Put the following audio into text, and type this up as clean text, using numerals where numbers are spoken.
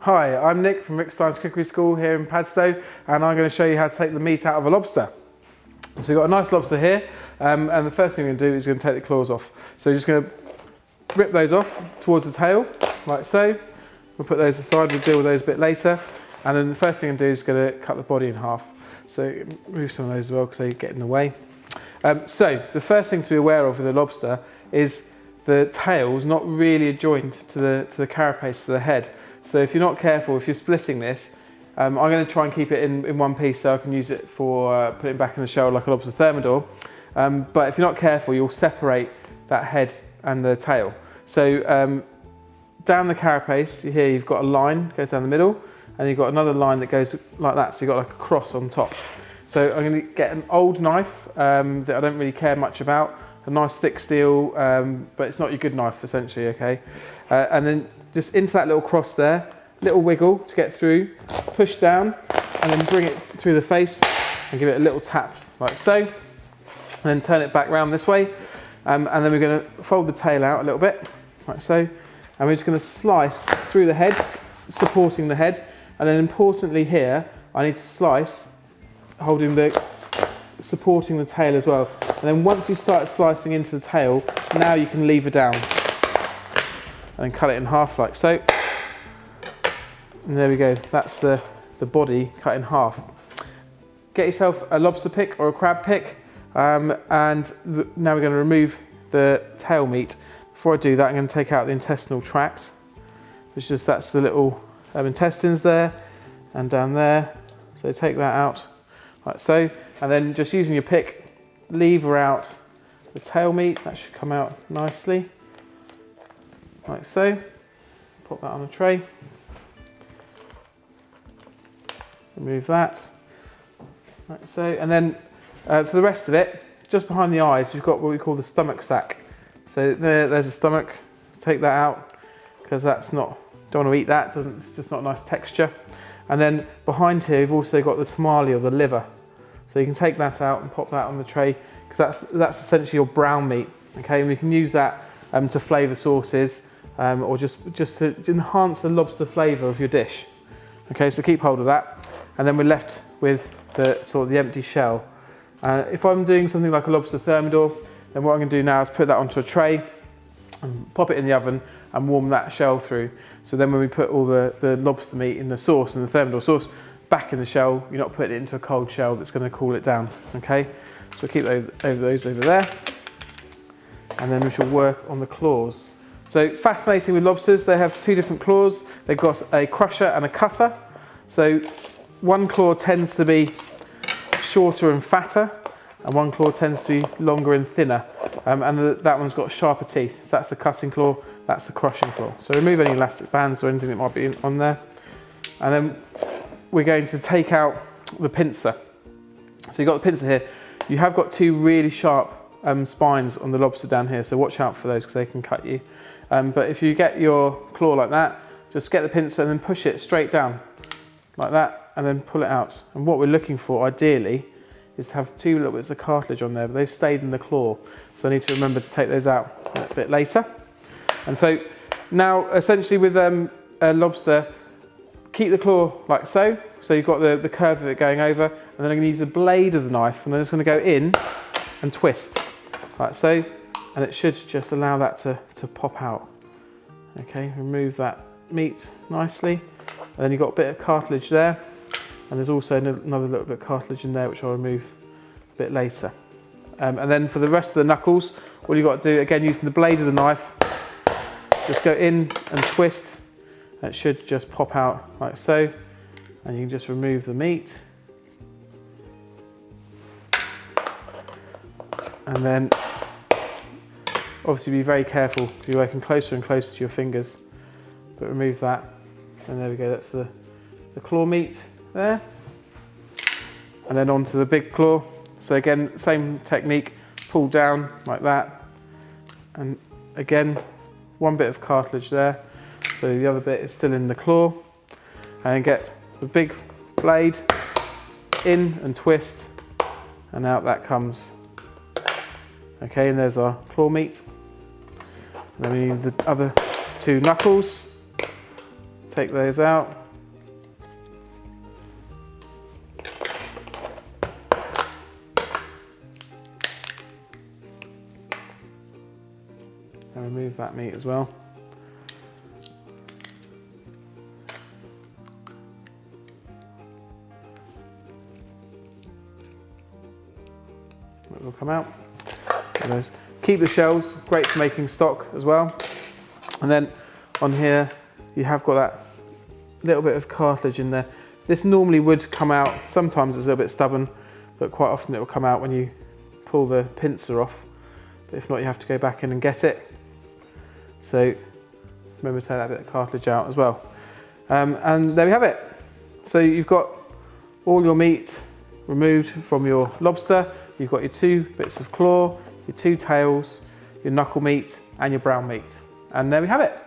Hi, I'm Nick from Stein's Cookery School here in Padstow, and I'm going to show you how to take the meat out of a lobster. So we've got a nice lobster here, and the first thing we're going to do is going to take the claws off. So you're just going to rip those off towards the tail, like so. We'll put those aside, we'll deal with those a bit later. And then the first thing I'm going to do is going to cut the body in half. So move some of those as well because they get in the way. So the first thing to be aware of with a lobster is the tail's not really joined to the carapace, to the head. So if you're not careful, if you're splitting this, I'm going to try and keep it in one piece so I can use it for putting it back in the shell like a lobster thermidor. But if you're not careful, you'll separate that head and the tail. So down the carapace, here you've got a line that goes down the middle, and you've got another line that goes like that, so you've got like a cross on top. So I'm going to get an old knife that I don't really care much about, a nice thick steel, but it's not your good knife essentially, okay? And then just into that little cross there, little wiggle to get through, push down, and then bring it through the face and give it a little tap like so. And then turn it back round this way, and then we're going to fold the tail out a little bit, like so. And we're just going to slice through the head, supporting the head. And then importantly here, I need to slice, supporting the tail as well. And then once you start slicing into the tail, now you can lever down. And then cut it in half like so. And there we go, that's the body cut in half. Get yourself a lobster pick or a crab pick, and now we're going to remove the tail meat. Before I do that, I'm going to take out the intestinal tract, which is that's the little intestines there and down there. So take that out like so, and then just using your pick, lever out the tail meat. That should come out nicely, like so. Put that on a tray. Remove that, like so. And then for the rest of it, just behind the eyes, we've got what we call the stomach sac. So there's a stomach. Take that out because that's not. Don't want to eat that. It's just not a nice texture. And then behind here, we've also got the tamale or the liver. So you can take that out and pop that on the tray because that's essentially your brown meat. Okay, and we can use that to flavour sauces or just to enhance the lobster flavour of your dish. Okay, so keep hold of that, and then we're left with the empty shell. If I'm doing something like a lobster thermidor, then what I'm going to do now is put that onto a tray and pop it in the oven and warm that shell through. So then when we put all the lobster meat in the sauce and the thermidor sauce back in the shell, you're not putting it into a cold shell that's going to cool it down. Okay, so we'll keep those over there, and then we shall work on the claws. So fascinating with lobsters, they have two different claws. They've got a crusher and a cutter. So one claw tends to be shorter and fatter, and one claw tends to be longer and thinner. And that one's got sharper teeth. So that's the cutting claw, that's the crushing claw. So remove any elastic bands or anything that might be on there. And then we're going to take out the pincer. So you've got the pincer here. You have got two really sharp spines on the lobster down here, so watch out for those because they can cut you. But if you get your claw like that, just get the pincer and then push it straight down like that, and then pull it out. And what we're looking for ideally is to have two little bits of cartilage on there, but they've stayed in the claw. So I need to remember to take those out a bit later. And so now essentially with a lobster, keep the claw like so. So you've got the curve of it going over, and then I'm going to use the blade of the knife, and I'm just going to go in and twist like so, and it should just allow that to pop out. Okay, remove that meat nicely, and then you've got a bit of cartilage there. And there's also another little bit of cartilage in there, which I'll remove a bit later. And then for the rest of the knuckles, all you've got to do, again, using the blade of the knife, just go in and twist. And it should just pop out like so. And you can just remove the meat. And then, obviously be very careful. You're working closer and closer to your fingers. But remove that. And there we go, that's the claw meat there, and then onto the big claw. So again, same technique, pull down like that, and again, one bit of cartilage there, so the other bit is still in the claw, and then get the big blade in and twist, and out that comes. Okay, and there's our claw meat. And then we need the other two knuckles. take those out. And remove that meat as well. It will come out. Keep the shells, great for making stock as well. And then on here, you have got that little bit of cartilage in there. This normally would come out, sometimes it's a little bit stubborn, but quite often it will come out when you pull the pincer off. But if not, you have to go back in and get it. So remember to take that bit of cartilage out as well. And there we have it. So you've got all your meat removed from your lobster. You've got your 2 bits of claw, your 2 tails, your knuckle meat and your brown meat. And there we have it.